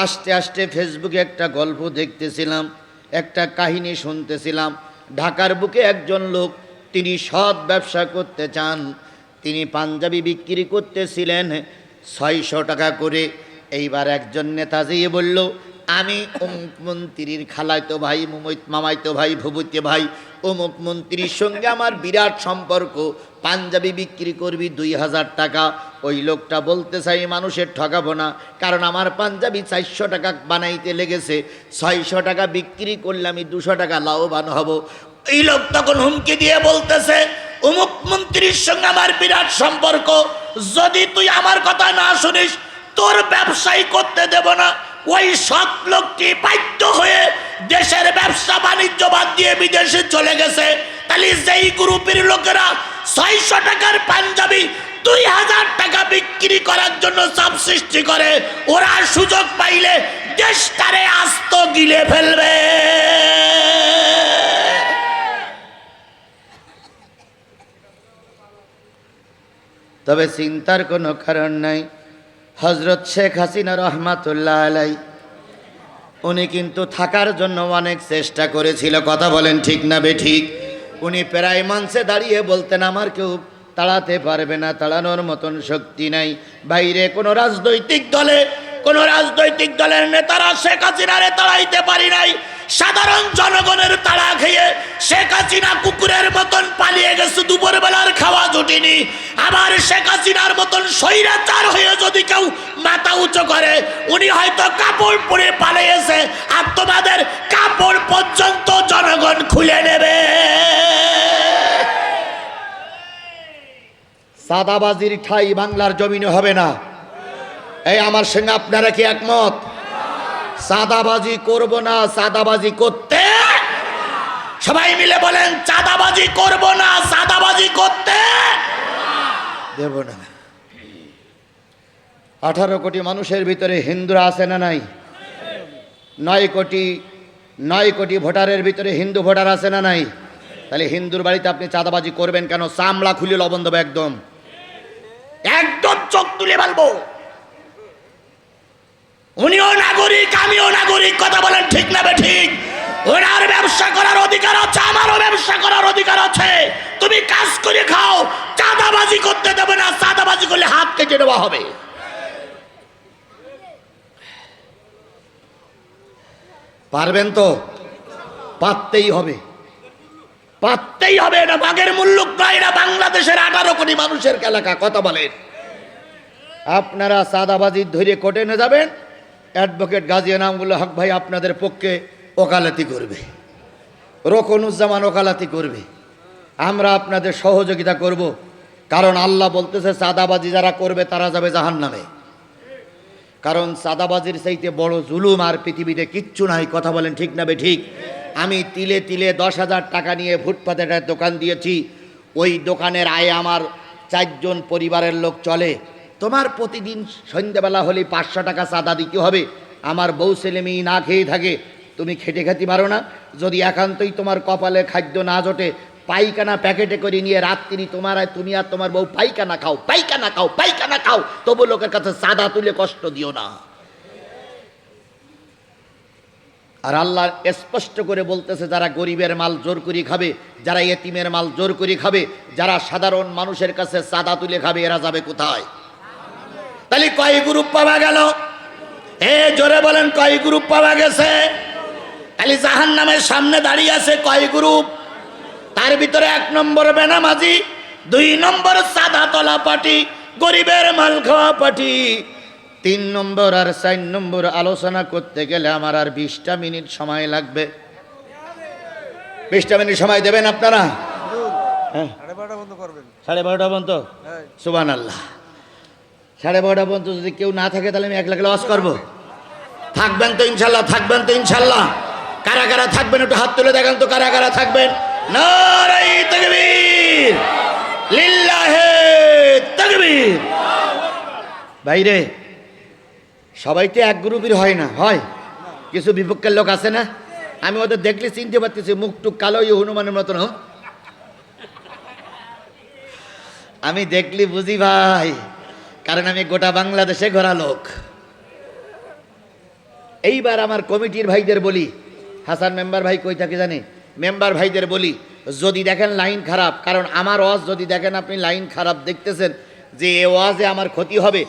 আস্তে আস্তে ফেসবুকে একটা গল্প দেখতেছিলাম, একটা কাহিনী শুনতেছিলাম। ঢাকার বুকে একজন লোক, তিনি সৎ ব্যবসা করতে চান। তিনি পাঞ্জাবি বিক্রি করতেছিলেন 600 টাকা করে। এইবার একজন নেতা যেয়ে বলল, আমি অমুক মন্ত্রীর খালাইতো ভাই, মামাইতো ভাই, ভুবুতে ভাই, অমুক মন্ত্রীর সঙ্গে আমার বিরাট সম্পর্ক, পাঞ্জাবি বিক্রি করবি 2000 টাকা। ওই লোকটা বলতে চাই মানুষের ঠকাবো না, কারণ আমার পাঞ্জাবি 400 টাকা বানাইতে লেগেছে, 600 টাকা বিক্রি করলে আমি 200 টাকা লাভবান হব। এই লোক তখন হুমকি দিয়ে বলতেছে, অমুক মন্ত্রীর সঙ্গে আমার বিরাট সম্পর্ক, যদি তুই আমার কথা না শুনিস তোর ব্যবসায়ী করতে দেব না। ওই সৎ লোকটি বাধ্য হয়ে দেশের ব্যবসা বাণিজ্য বাদ দিয়ে বিদেশে চলে গেছে। তাহলে যেই গ্রুপের লোকেরা 600 টাকার পাঞ্জাবি 2000 টাকা বিক্রি করার জন্য চাপ সৃষ্টি করে, ওরা সুযোগ পাইলে দেশটারে আস্ত গিলে ফেলবে। তবে চিন্তার কোনো কারণ নাই। হযরত শেখ হাসিনা রহমাতুল্লাহ আলাই, উনি কিন্তু থাকার জন্য অনেক চেষ্টা করেছিল। কথা বলেন ঠিক না বেঠিক? উনি প্রায় মঞ্চে দাঁড়িয়ে বলতেন, আমার কেউ তাড়াতে পারবে না, তাড়ানোর মতন শক্তি নাই। বাইরে কোনো রাজনৈতিক দলের নেতারা শেখ হাসিনারে তাড়াইতে পারি নাই। সাধারণ জনগণের তাড়া খেয়ে শেখ হাসিনা কুকুরের মতন পালিয়ে গেছে, দুপুরবেলার খাওয়া জুটিনি। আবার শেখ হাসিনার মতন স্বৈরাচার হয়ে যদি কেউ মাথা উঁচু করে, উনি হয়তো কাপড় পরে পালিয়েছে, আর তোমাদের কাপড় পর্যন্ত জনগণ খুলে নেবে। সাদাবাজির ঠাই বাংলার জমিনে হবে না। এই আমার সঙ্গে আপনারা কি একমত? চাঁদাবাজি করব না, চাঁদাবাজি করতে, সবাই মিলে বলেন, চাঁদাবাজি করব না, চাঁদাবাজি করতে দেব না। 18 কোটি মানুষের ভিতরে হিন্দুরা আছে না নাই? 9 কোটি ভোটারের ভিতরে হিন্দু ভোটার আছে না নাই? তাহলে হিন্দুর বাড়িতে আপনি চাঁদাবাজি করবেন কেন? চামড়া খুলে লবণ দেবো, একদম একদম চোখ তুলে বলবো। উনিও নাগরিক, আমিও নাগরিক। কথা বলেন ঠিক না ঠিক? ওনার ব্যবসা করার অধিকার আছে, আমারও ব্যবসা করার অধিকার আছে। তুমি কাজ করে খাও, চাঁদাবাজি করতে দেবে না। চাঁদাবাজি করলে হাত কেটে দেওয়া হবে। পারবেন তো? পারতেই হবে, পারতেই হবে। এটা বাঘের মুল্লুক নয়, এটা বাংলাদেশের 18 কোটি মানুষের এলাকা। কথা বলেন। আপনারা চাঁদাবাজি ধরে কোর্টে নিয়ে যাবেন, অ্যাডভোকেট গাজী এনামুল হক ভাই আপনাদের পক্ষে ওকালতি করবে, রোকনুজ্জামান ওকালতি করবে, আমরা আপনাদের সহযোগিতা করব। কারণ আল্লাহ বলতেছে, চাঁদাবাজি যারা করবে তারা যাবে জাহান্নামে। কারণ চাঁদাবাজির চাইতে বড় জুলুম আর পৃথিবীতে কিচ্ছু নাই। কথা বলেন ঠিক না ঠিক? আমি তিলে তিলে 10,000 টাকা নিয়ে ফুটপাতে একটা দোকান দিয়েছি। ওই দোকানের আয়ে আমার 4 জন পরিবারের লোক চলে। তোমার প্রতিদিন সন্ধ্যাবেলা হলে 500 টাকা চাঁদা দিতে হবে। আমার বউ ছেলে মেয়ে না খেয়ে থাকে, তুমি খেটে খেতে পারো না। যদি একান্তই তোমার কপালে খাদ্য না জোটে, পাইখানা প্যাকেটে করে নিয়ে রাত্রি তুমি আর তোমার বউ পাইখানা খাও, পাইখানা খাও, পাইখানা খাও, তবু লোকের কাছে চাঁদা তুলে কষ্ট দিও না। আর আল্লাহ স্পষ্ট করে বলতেছে, যারা গরিবের মাল জোর করে খাবে, যারা এতিমের মাল জোর করে খাবে, যারা সাধারণ মানুষের কাছে চাঁদা তুলে খাবে, এরা যাবে কোথায়? তাহলে কয় গ্রুপ পাওয়া গেল? জোরে বলেন, কয় গ্রুপ পাওয়া গেছে? তাহলে জাহান্নামের সামনে দাঁড়িয়ে আছে কয় গ্রুপ? তার ভিতরে 1 নম্বর বেনামাজি, 2 নম্বর চাঁদা তোলা পার্টি, গরিবের মাল খাওয়া পার্টি, 3 নম্বর আর 4 নম্বর আলোচনা করতে গেলে আমার আর 20টা মিনিট সময় লাগবে। 20টা মিনিট সময় দেবেন আপনারা? 12:30 বন্ধ করবেন। 12:30 বন্ধ? সুবহানাল্লাহ। 12:30 পর্যন্ত যদি কেউ না থাকে তাহলে আমি 1 লাখ লস করবো। থাকবেন তো ইনশাল্লাহ? থাকবেন তো ইনশাল্লাহ? কারা কারা থাকবেন একটু হাত তুলে দেখান তো, কারা কারা থাকবেন? নারে তাকবীর, লিল্লাহে তাকবীর। ভাইরে, সবাই তো এক গ্রুপের হয় না, হয় কিছু বিপক্ষের লোক আছে না? আমি ওদের দেখলে চিনতে পারতেছি, মুখ টুক কালো, হনুমানের মতন। আমি দেখলি বুঝি ভাই, কারণ আমি গোটা বাংলাদেশে ঘোরা লোক। এইবার আমার কমিটির ভাইদের বলি, হাসান মেম্বার ভাই কই থাকে জানে, মেম্বার ভাইদের বলি, যদি দেখেন লাইন খারাপ, কারণ আমার ওয়াজ যদি দেখেন আপনি লাইন খারাপ দেখতেছেন যে এ ওয়াজে আমার ক্ষতি হবে,